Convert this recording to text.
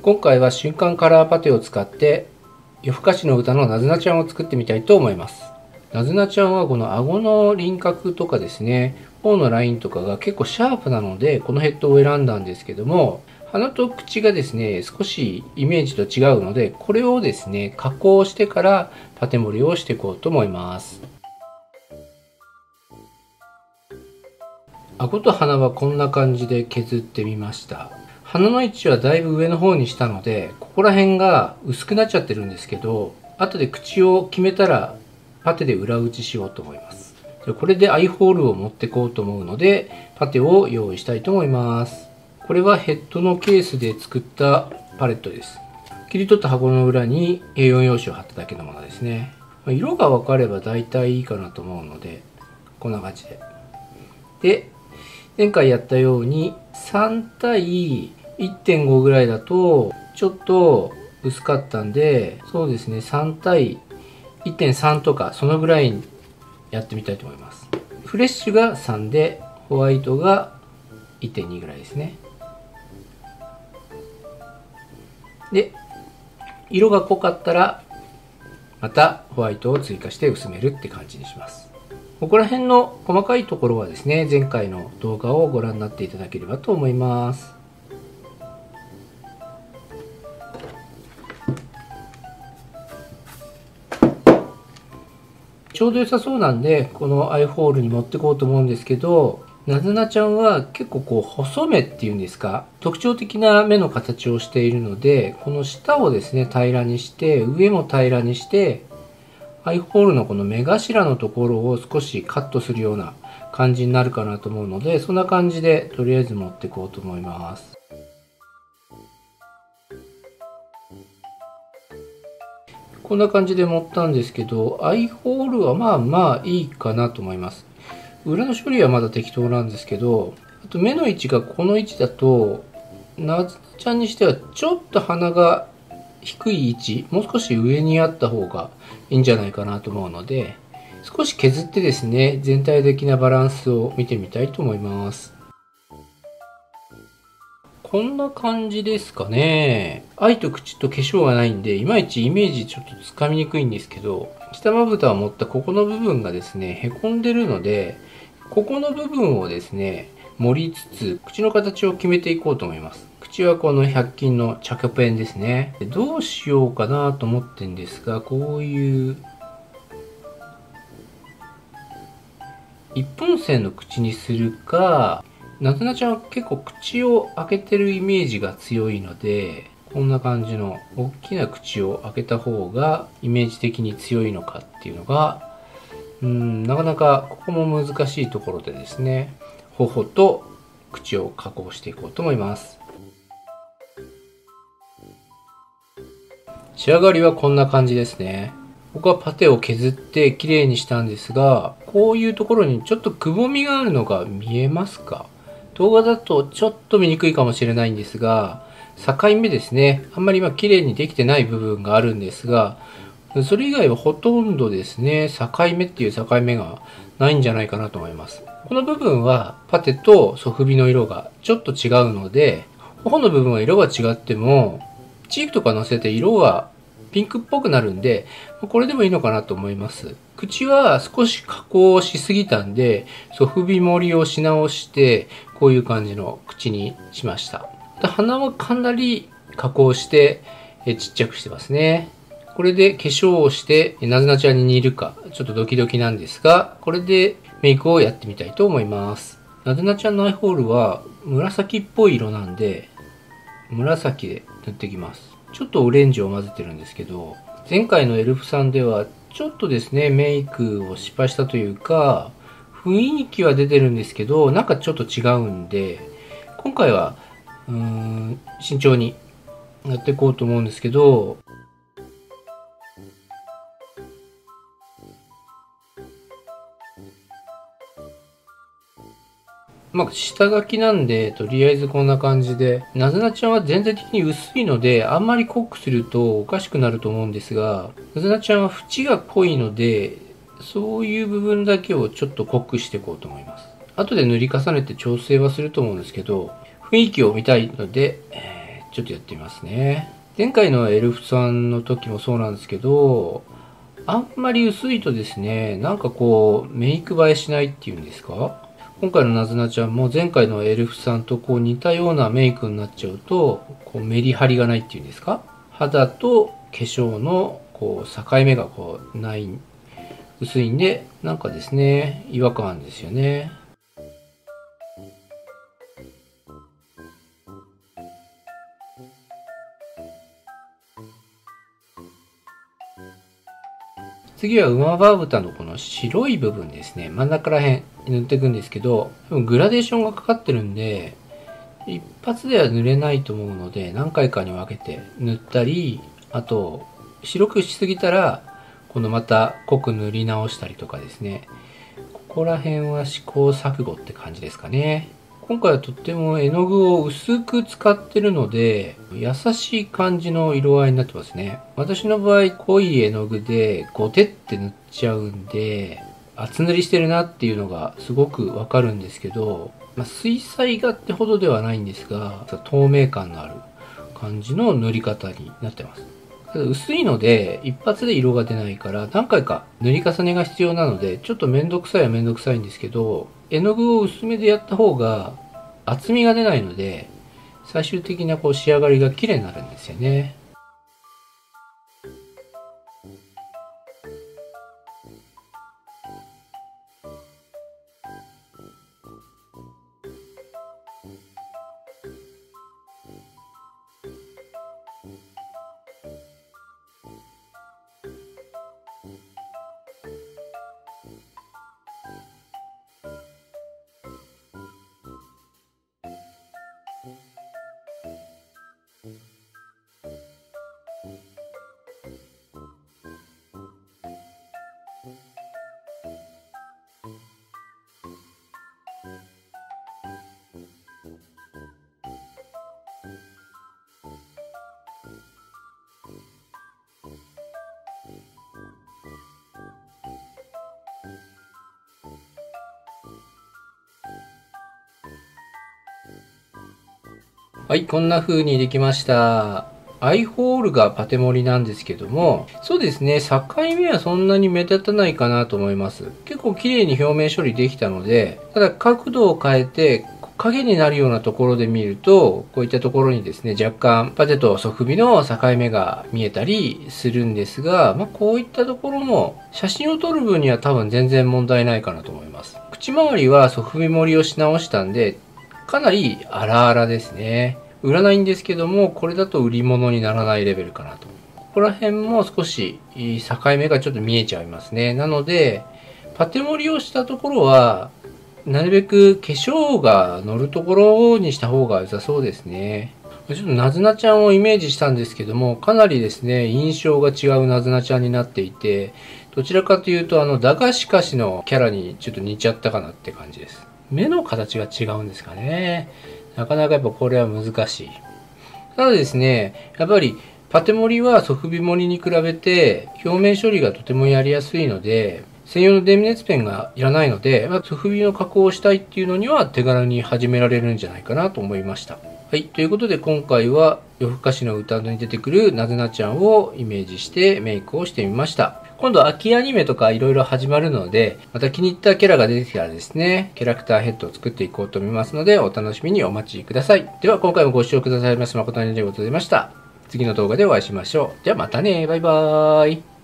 今回は瞬間カラーパテを使って夜更かしの歌のなずなちゃんを作ってみたいと思います。なずなちゃんはこの顎の輪郭とかですね、頬のラインとかが結構シャープなのでこのヘッドを選んだんですけども、鼻と口がですね少しイメージと違うので、これをですね加工してからパテ盛りをしていこうと思います。顎と鼻はこんな感じで削ってみました。鼻の位置はだいぶ上の方にしたので、ここら辺が薄くなっちゃってるんですけど、後で口を決めたらパテで裏打ちしようと思います。これでアイホールを持ってこうと思うので、パテを用意したいと思います。これはヘッドのケースで作ったパレットです。切り取った箱の裏に A4 用紙を貼っただけのものですね。色が分かれば大体いいかなと思うので、こんな感じで。で、前回やったように3対 1.5 ぐらいだとちょっと薄かったんで、そうですね、3対 1.3 とかそのぐらいにやってみたいと思います。フレッシュが3でホワイトが 1.2 ぐらいですね。で、色が濃かったらまたホワイトを追加して薄めるって感じにします。ここら辺の細かいところはですね、前回の動画をご覧になっていただければと思います。ちょうど良さそうなんで、このアイホールに持ってこうと思うんですけど、なずなちゃんは結構こう細目っていうんですか、特徴的な目の形をしているので、この下をですね平らにして、上も平らにして、アイホールのこの目頭のところを少しカットするような感じになるかなと思うので、そんな感じでとりあえず持っていこうと思います。こんな感じで持ったんですけど、アイホールはまあまあいいかなと思います。裏の処理はまだ適当なんですけど、あと目の位置がこの位置だと、なずちゃんにしてはちょっと鼻が低い位置、もう少し上にあった方がいいんじゃないかなと思うので、少し削ってですね、全体的なバランスを見てみたいと思います。こんな感じですかね。愛と口と化粧がないんで、いまいちイメージちょっとつかみにくいんですけど、下まぶたを持ったここの部分がですね、へこんでるので、ここの部分をですね、盛りつつ、口の形を決めていこうと思います。口はこの100均のチャコペンですね。どうしようかなと思ってんですが、こういう一本線の口にするか、なずなちゃんは結構口を開けてるイメージが強いので、こんな感じの大きな口を開けた方がイメージ的に強いのかっていうのが、なかなかここも難しいところでですね、頬と口を加工していこうと思います。仕上がりはこんな感じですね。僕はパテを削って綺麗にしたんですが、こういうところにちょっとくぼみがあるのが見えますか？動画だとちょっと見にくいかもしれないんですが、境目ですね。あんまり綺麗にできてない部分があるんですが、それ以外はほとんどですね、境目っていう境目がないんじゃないかなと思います。この部分はパテとソフビの色がちょっと違うので、頬の部分は色が違っても、チークとか乗せて色がピンクっぽくなるんで、これでもいいのかなと思います。口は少し加工しすぎたんで、ソフビ盛りをし直して、こういう感じの口にしました。鼻はかなり加工してちっちゃくしてますね。これで化粧をしてなずなちゃんに似るかちょっとドキドキなんですが、これでメイクをやってみたいと思います。なずなちゃんのアイホールは紫っぽい色なんで、紫で塗っていきます。ちょっとオレンジを混ぜてるんですけど、前回のエルフさんではちょっとですねメイクを失敗したというか、雰囲気は出てるんですけど、なんかちょっと違うんで、今回は慎重にやっていこうと思うんですけど、下書きなんで、とりあえずこんな感じで、なずなちゃんは全体的に薄いので、あんまり濃くするとおかしくなると思うんですが、なずなちゃんは縁が濃いので、そういう部分だけをちょっと濃くしていこうと思います。後で塗り重ねて調整はすると思うんですけど、雰囲気を見たいので、ちょっとやってみますね。前回のエルフさんの時もそうなんですけど、あんまり薄いとですね、なんかこう、メイク映えしないっていうんですか？今回のなずなちゃんも前回のエルフさんとこう似たようなメイクになっちゃうと、こうメリハリがないっていうんですか？肌と化粧のこう境目がこうない、薄いんで、なんかですね、違和感あるんですよね。次は馬場豚のこの白い部分ですね。真ん中ら辺に塗っていくんですけど、多分グラデーションがかかってるんで、一発では塗れないと思うので、何回かに分けて塗ったり、あと、白くしすぎたら、今度また濃く塗り直したりとかですね。ここら辺は試行錯誤って感じですかね。今回はとっても絵の具を薄く使ってるので、優しい感じの色合いになってますね。私の場合、濃い絵の具でゴテって塗っちゃうんで、厚塗りしてるなっていうのがすごくわかるんですけど、水彩画ってほどではないんですが、透明感のある感じの塗り方になってます。ただ薄いので、一発で色が出ないから、何回か塗り重ねが必要なので、ちょっとめんどくさいはめんどくさいんですけど、絵の具を薄めでやった方が厚みが出ないので、最終的なこう仕上がりが綺麗になるんですよね。はい、こんな風にできました。アイホールがパテ盛りなんですけども、そうですね、境目はそんなに目立たないかなと思います。結構綺麗に表面処理できたので、ただ角度を変えて、影になるようなところで見ると、こういったところにですね、若干パテとソフビの境目が見えたりするんですが、こういったところも写真を撮る分には多分全然問題ないかなと思います。口周りはソフビ盛りをし直したんで、かなり荒々ですね。売らないんですけども、これだと売り物にならないレベルかなと。ここら辺も少し境目がちょっと見えちゃいますね。なので、パテ盛りをしたところは、なるべく化粧が乗るところにした方が良さそうですね。ちょっとなずなちゃんをイメージしたんですけども、かなりですね、印象が違うなずなちゃんになっていて、どちらかというと、だがしかしのキャラにちょっと似ちゃったかなって感じです。目の形が違うんですかね。なかなかやっぱこれは難しい。ただですね、やっぱりパテ盛りはソフビ盛りに比べて表面処理がとてもやりやすいので、専用の電熱ペンがいらないので、ソフビの加工をしたいっていうのには手軽に始められるんじゃないかなと思いました。はい、ということで今回は夜更かしの歌に出てくるなずなちゃんをイメージしてメイクをしてみました。今度秋アニメとか色々始まるので、また気に入ったキャラが出てきたらですね、キャラクターヘッドを作っていこうと思いますので、お楽しみにお待ちください。では今回もご視聴くださいまして誠にありがとうございました。次の動画でお会いしましょう。ではまたね、バイバーイ。